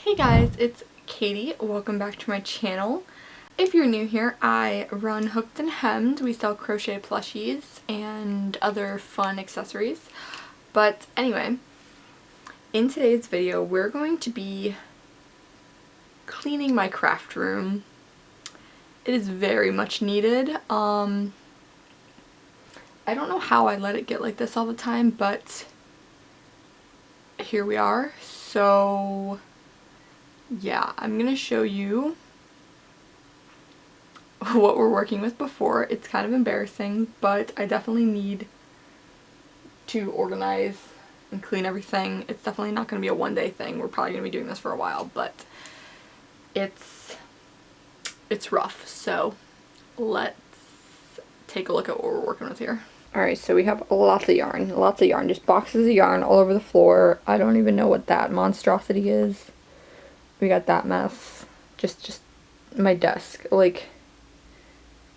Hey guys, it's Katie. Welcome back to my channel. If you're new here, I run Hooked and Hemmed. We sell crochet plushies and other fun accessories. But anyway, in today's video, we're going to be cleaning my craft room. It is very much needed. I don't know how I let it get like this all the time, but here we are. So yeah, I'm gonna show you what we're working with before. It's kind of embarrassing, but I definitely need to organize and clean everything. It's definitely not gonna be a one-day thing. We're probably gonna be doing this for a while, but it's rough. So let's take a look at what we're working with here. Alright, so we have lots of yarn, just boxes of yarn all over the floor. I don't even know what that monstrosity is. We got that mess. Just my desk. Like,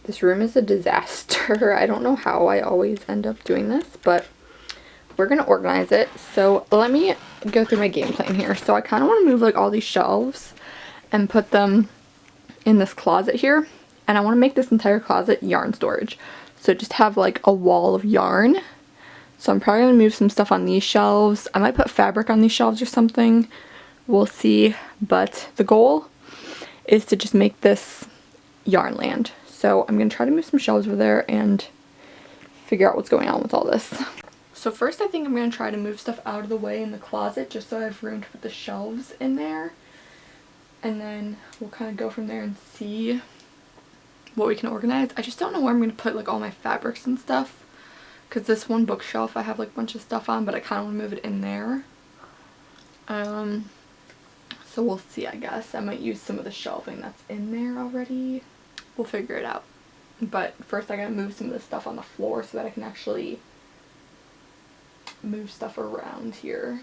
this room is a disaster. I don't know how I always end up doing this, but we're gonna organize it. So let me go through my game plan here. So I kind of want to move like all these shelves and put them in this closet here. And I want to make this entire closet yarn storage. So just have like a wall of yarn. So I'm probably gonna move some stuff on these shelves. I might put fabric on these shelves or something. We'll see, but the goal is to just make this yarn land. So I'm going to try to move some shelves over there and figure out what's going on with all this. So first I think I'm going to try to move stuff out of the way in the closet just so I have room to put the shelves in there. And then we'll kind of go from there and see what we can organize. I just don't know where I'm going to put like all my fabrics and stuff, because this one bookshelf I have like a bunch of stuff on, but I kind of want to move it in there. So we'll see, I guess. I might use some of the shelving that's in there already. We'll figure it out. But first I gotta move some of the stuff on the floor so that I can actually move stuff around here.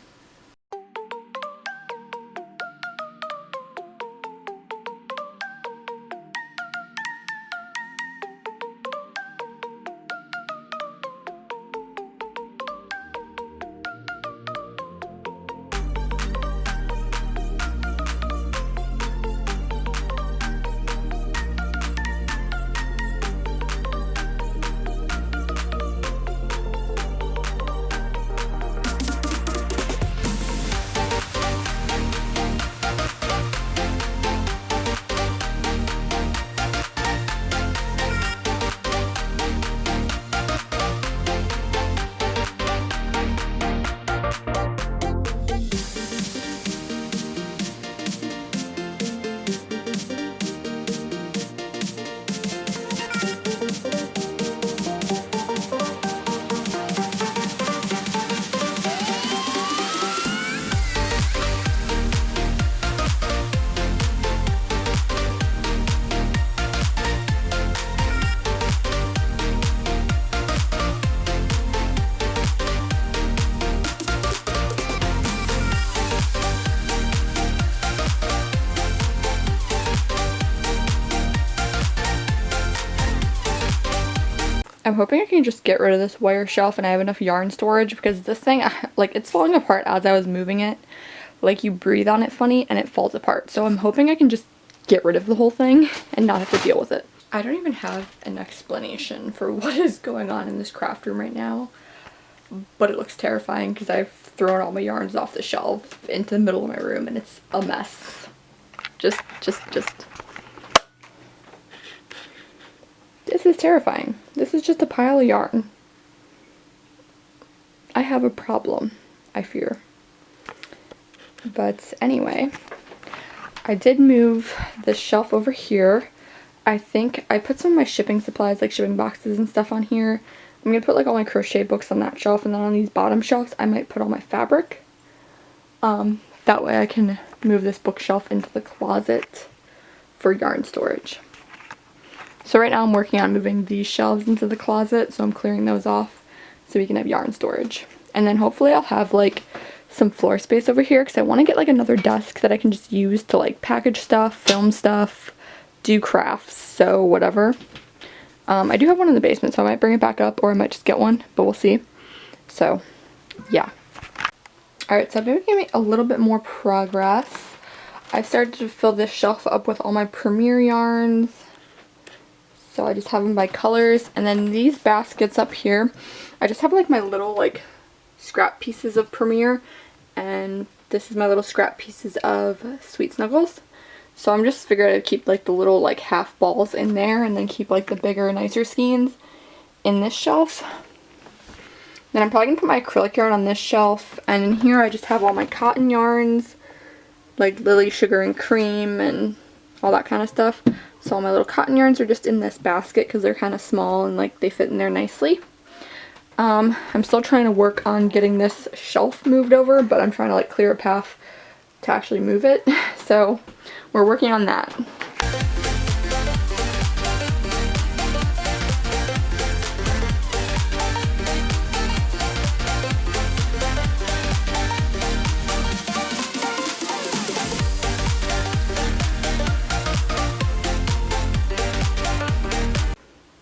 I'm hoping I can just get rid of this wire shelf and I have enough yarn storage, because this thing, like, it's falling apart as I was moving it. Like, you breathe on it funny and it falls apart. So I'm hoping I can just get rid of the whole thing and not have to deal with it. I don't even have an explanation for what is going on in this craft room right now, but it looks terrifying because I've thrown all my yarns off the shelf into the middle of my room and it's a mess. Just. This is terrifying. This is just a pile of yarn. I have a problem, I fear. But anyway, I did move this shelf over here. I think I put some of my shipping supplies, like shipping boxes and stuff on here. I'm going to put like all my crochet books on that shelf, and then on these bottom shelves I might put all my fabric. That way I can move this bookshelf into the closet for yarn storage. So right now I'm working on moving these shelves into the closet, so I'm clearing those off so we can have yarn storage. And then hopefully I'll have like some floor space over here, because I want to get like another desk that I can just use to like package stuff, film stuff, do crafts, so whatever. I do have one in the basement, so I might bring it back up, or I might just get one, but we'll see. So yeah. Alright, so I've been making a little bit more progress. I started to fill this shelf up with all my Premier yarns. So I just have them by colors. And then these baskets up here, I just have like my little like scrap pieces of Premier. And this is my little scrap pieces of Sweet Snuggles. So I'm just figuring I'd keep like the little like half balls in there and then keep like the bigger, nicer skeins in this shelf. Then I'm probably going to put my acrylic yarn on this shelf. And in here I just have all my cotton yarns, like Lily Sugar and Cream and all that kind of stuff. So all my little cotton yarns are just in this basket because they're kind of small and like they fit in there nicely. I'm still trying to work on getting this shelf moved over, but I'm trying to like clear a path to actually move it. So we're working on that.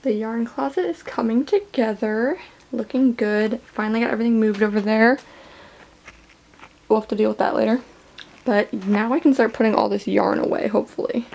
The yarn closet is coming together, looking good. Finally got everything moved over there. We'll have to deal with that later. But now I can start putting all this yarn away, hopefully.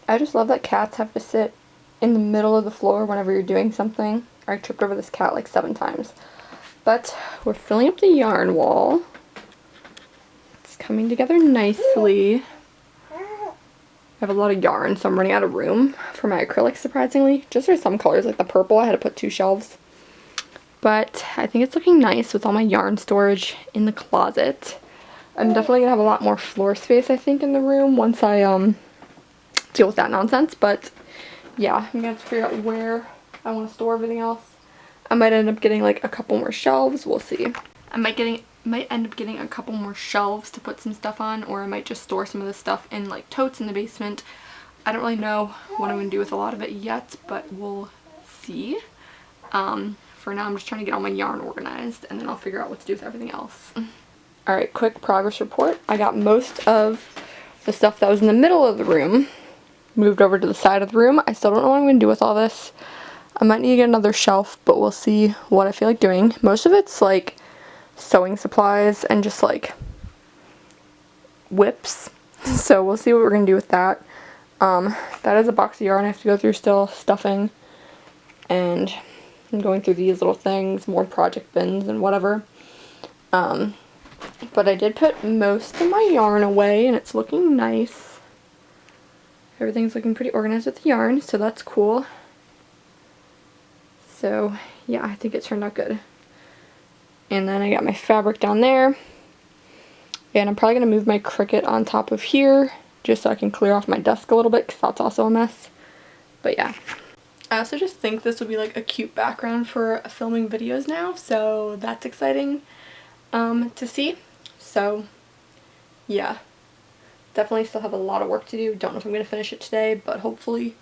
I just love that cats have to sit in the middle of the floor whenever you're doing something. I tripped over this cat like 7 times. But we're filling up the yarn wall. It's coming together nicely. I have a lot of yarn, so I'm running out of room for my acrylics, surprisingly. Just for some colors, like the purple, I had to put 2 shelves. But I think it's looking nice with all my yarn storage in the closet. I'm definitely going to have a lot more floor space, I think, in the room once I deal with that nonsense. But yeah, I'm gonna have to figure out where I want to store everything else. I might end up getting like a couple more shelves, we'll see. I might end up getting a couple more shelves to put some stuff on, or I might just store some of this stuff in like totes in the basement. I don't really know what I'm gonna do with a lot of it yet, but we'll see. For now I'm just trying to get all my yarn organized, and then I'll figure out what to do with everything else. Alright, quick progress report. I got most of the stuff that was in the middle of the room moved over to the side of the room. I still don't know what I'm going to do with all this. I might need to get another shelf, but we'll see what I feel like doing. Most of it's like sewing supplies and just like whips. So we'll see what we're going to do with that. That is a box of yarn I have to go through still, stuffing. And I'm going through these little things, more project bins and whatever. But I did put most of my yarn away and it's looking nice. Everything's looking pretty organized with the yarn, so that's cool. So yeah, I think it turned out good. And then I got my fabric down there. And I'm probably going to move my Cricut on top of here just so I can clear off my desk a little bit because that's also a mess. But yeah. I also just think this would be like a cute background for filming videos now, so that's exciting to see. So yeah. Definitely still have a lot of work to do. Don't know if I'm going to finish it today, but hopefully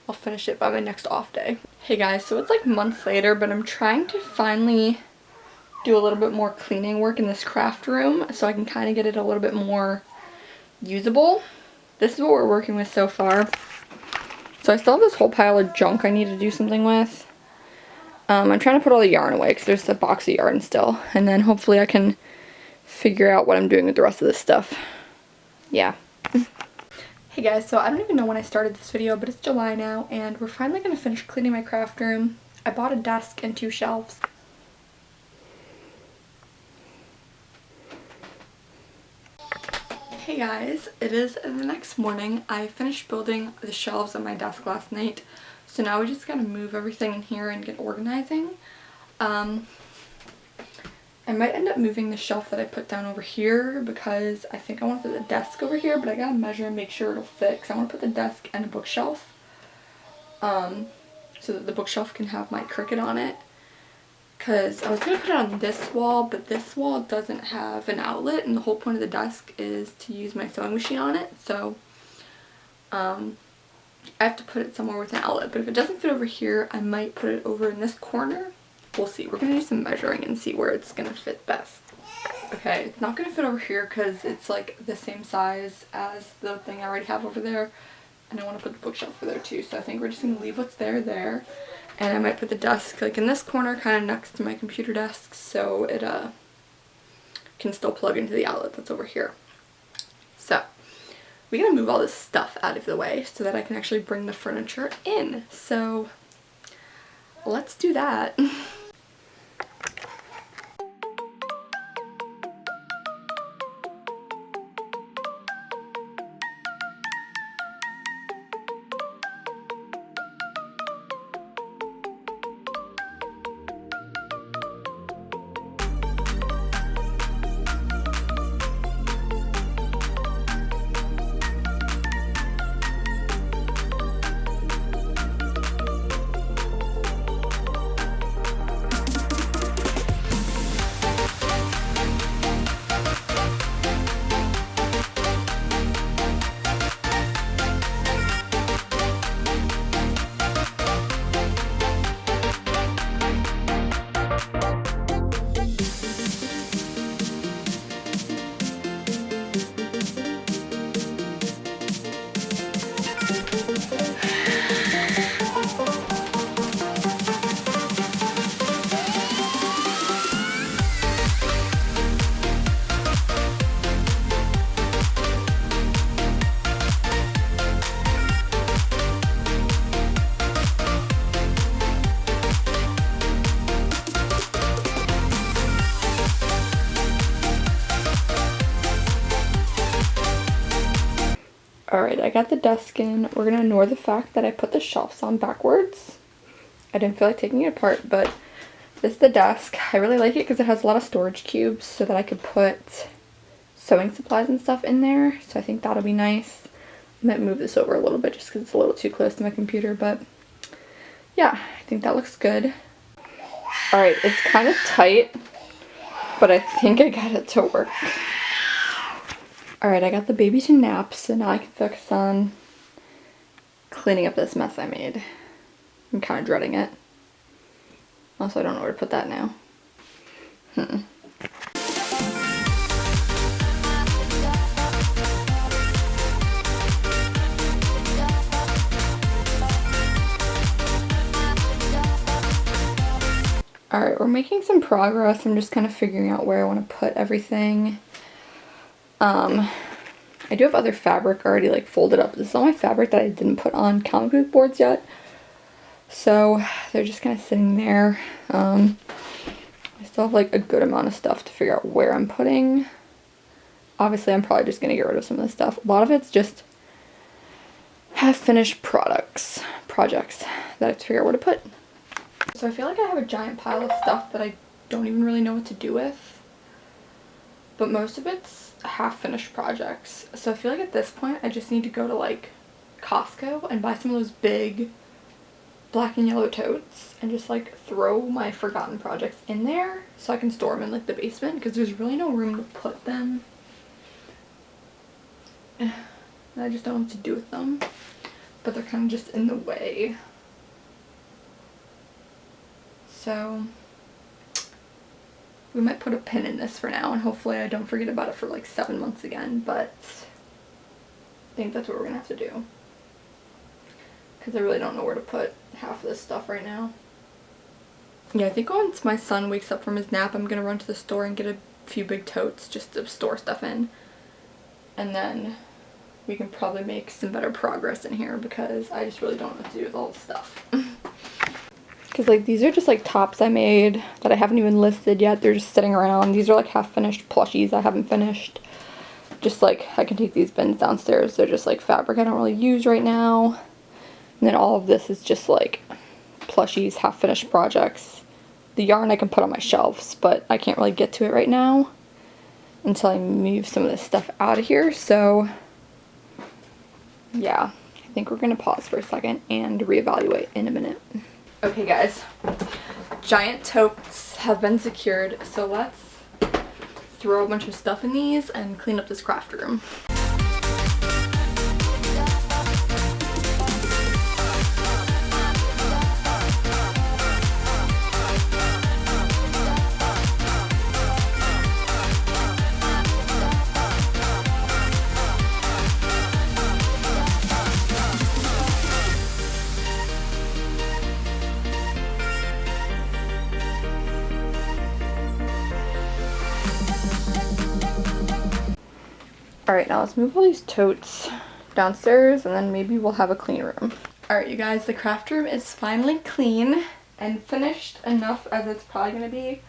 I'll finish it by my next off day. Hey guys, so it's like months later, but I'm trying to finally do a little bit more cleaning work in this craft room so I can kind of get it a little bit more usable. This is what we're working with so far. So I still have this whole pile of junk I need to do something with. I'm trying to put all the yarn away because there's a box of yarn still. And then hopefully I can figure out what I'm doing with the rest of this stuff. Yeah. Hey guys, so I don't even know when I started this video, but it's July now, and we're finally going to finish cleaning my craft room. I bought a desk and 2 shelves. Hey guys, it is the next morning. I finished building the shelves on my desk last night, so now we just gotta move everything in here and get organizing. I might end up moving the shelf that I put down over here because I think I want to put the desk over here, but I gotta measure and make sure it'll fit because I want to put the desk and a bookshelf so that the bookshelf can have my Cricut on it. Because I was going to put it on this wall, but this wall doesn't have an outlet, and the whole point of the desk is to use my sewing machine on it, so I have to put it somewhere with an outlet. But if it doesn't fit over here, I might put it over in this corner. We'll see. We're going to do some measuring and see where it's going to fit best. Okay, it's not going to fit over here because it's like the same size as the thing I already have over there, and I want to put the bookshelf over there too, so I think we're just going to leave what's there. And I might put the desk like in this corner kind of next to my computer desk so it can still plug into the outlet that's over here. So we gotta move all this stuff out of the way so that I can actually bring the furniture in. So let's do that. Alright, I got the desk in. We're gonna ignore the fact that I put the shelves on backwards. I didn't feel like taking it apart, but this is the desk. I really like it because it has a lot of storage cubes so that I could put sewing supplies and stuff in there. So I think that'll be nice. I might move this over a little bit just because it's a little too close to my computer, but yeah, I think that looks good. Alright, it's kind of tight, but I think I got it to work. Alright, I got the baby to nap, so now I can focus on cleaning up this mess I made. I'm kind of dreading it. Also, I don't know where to put that now. Alright, we're making some progress. I'm just kind of figuring out where I want to put everything. I do have other fabric already like folded up. This is all my fabric that I didn't put on comic book boards yet. So they're just kind of sitting there. I still have like a good amount of stuff to figure out where I'm putting. Obviously, I'm probably just going to get rid of some of this stuff. A lot of it's just half-finished projects that I have to figure out where to put. So I feel like I have a giant pile of stuff that I don't even really know what to do with. But most of it's half-finished projects. So I feel like at this point I just need to go to like Costco and buy some of those big black and yellow totes and just like throw my forgotten projects in there so I can store them in like the basement because there's really no room to put them. And I just don't know what to do with them. But they're kind of just in the way. So we might put a pin in this for now and hopefully I don't forget about it for like 7 months again, but I think that's what we're gonna have to do. Because I really don't know where to put half of this stuff right now. Yeah, I think once my son wakes up from his nap, I'm gonna run to the store and get a few big totes just to store stuff in. And then we can probably make some better progress in here because I just really don't know what to do with all this stuff. Because like these are just like tops I made that I haven't even listed yet. They're just sitting around. These are like half finished plushies I haven't finished. Just like I can take these bins downstairs. They're just like fabric I don't really use right now. And then all of this is just like plushies, half finished projects the yarn I can put on my shelves, but I can't really get to it right now until I move some of this stuff out of here. So yeah, I think we're gonna pause for a second and reevaluate in a minute. Okay guys, giant totes have been secured, so let's throw a bunch of stuff in these and clean up this craft room. Alright, now let's move all these totes downstairs and then maybe we'll have a clean room. Alright you guys, the craft room is finally clean and finished enough as it's probably going to be.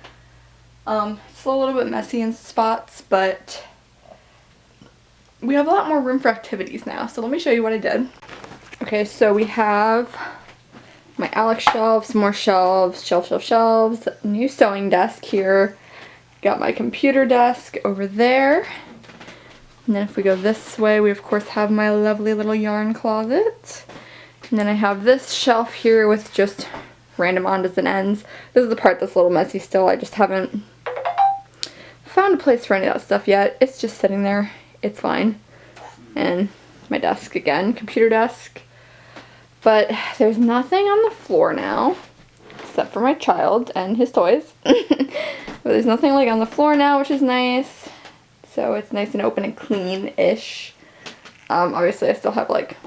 It's a little bit messy in spots, but we have a lot more room for activities now. So let me show you what I did. Okay, so we have my Alex shelves, more shelves, shelves, new sewing desk here. Got my computer desk over there. And then if we go this way, we of course have my lovely little yarn closet. And then I have this shelf here with just random ondos and ends. This is the part that's a little messy still. I just haven't found a place for any of that stuff yet. It's just sitting there. It's fine. And my desk again, computer desk. But there's nothing on the floor now, except for my child and his toys. But there's nothing like on the floor now, which is nice. So it's nice and open and clean-ish. Obviously I still have like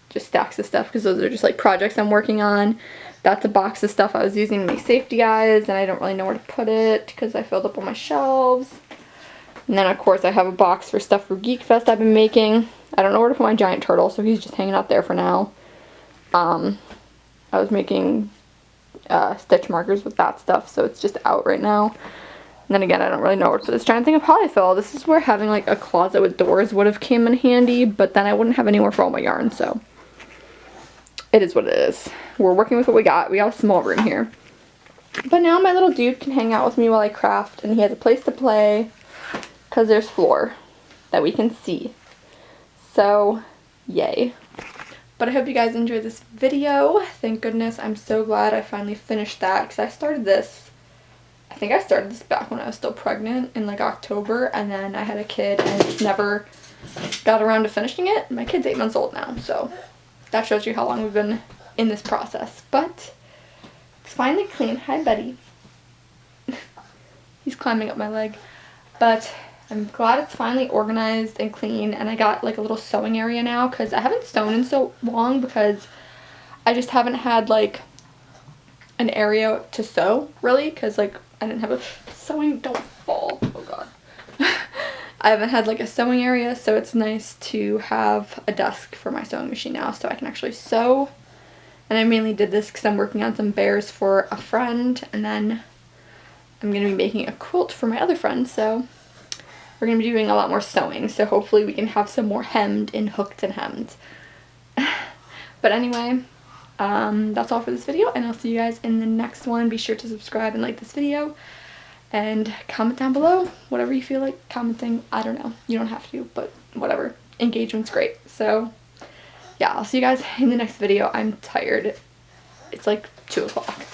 just stacks of stuff because those are just like projects I'm working on. That's a box of stuff I was using to make safety eyes and I don't really know where to put it because I filled up all my shelves. And then of course I have a box for stuff for Geek Fest I've been making. I don't know where to put my giant turtle, so he's just hanging out there for now. I was making stitch markers with that stuff, so it's just out right now. And then again, I don't really know where to put this. Trying to think of polyfill. This is where having like a closet with doors would have came in handy, but then I wouldn't have anywhere for all my yarn, so it is what it is. We're working with what we got. We got a small room here. But now my little dude can hang out with me while I craft, and he has a place to play because there's floor that we can see. So, yay. But I hope you guys enjoyed this video. Thank goodness. I'm so glad I finally finished that because I started this. I think I started this back when I was still pregnant in like October, and then I had a kid and just never got around to finishing it. My kid's 8 months old now, so that shows you how long we've been in this process. But it's finally clean. Hi, buddy. He's climbing up my leg. But I'm glad it's finally organized and clean, and I got like a little sewing area now because I haven't sewn in so long because I just haven't had like an area to sew really because like I didn't have a sewing, don't fall, oh god. I haven't had like a sewing area, so it's nice to have a desk for my sewing machine now so I can actually sew. And I mainly did this because I'm working on some bears for a friend, and then I'm going to be making a quilt for my other friend, so we're going to be doing a lot more sewing, so hopefully we can have some more hemmed in Hooked and Hemmed. But anyway, that's all for this video, and I'll see you guys in the next one. Be sure to subscribe and like this video, and comment down below whatever you feel like commenting. I don't know, you don't have to, but whatever, engagement's great. So yeah, I'll see you guys in the next video. I'm tired. It's like 2 o'clock.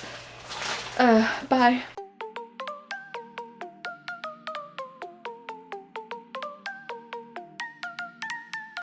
Bye.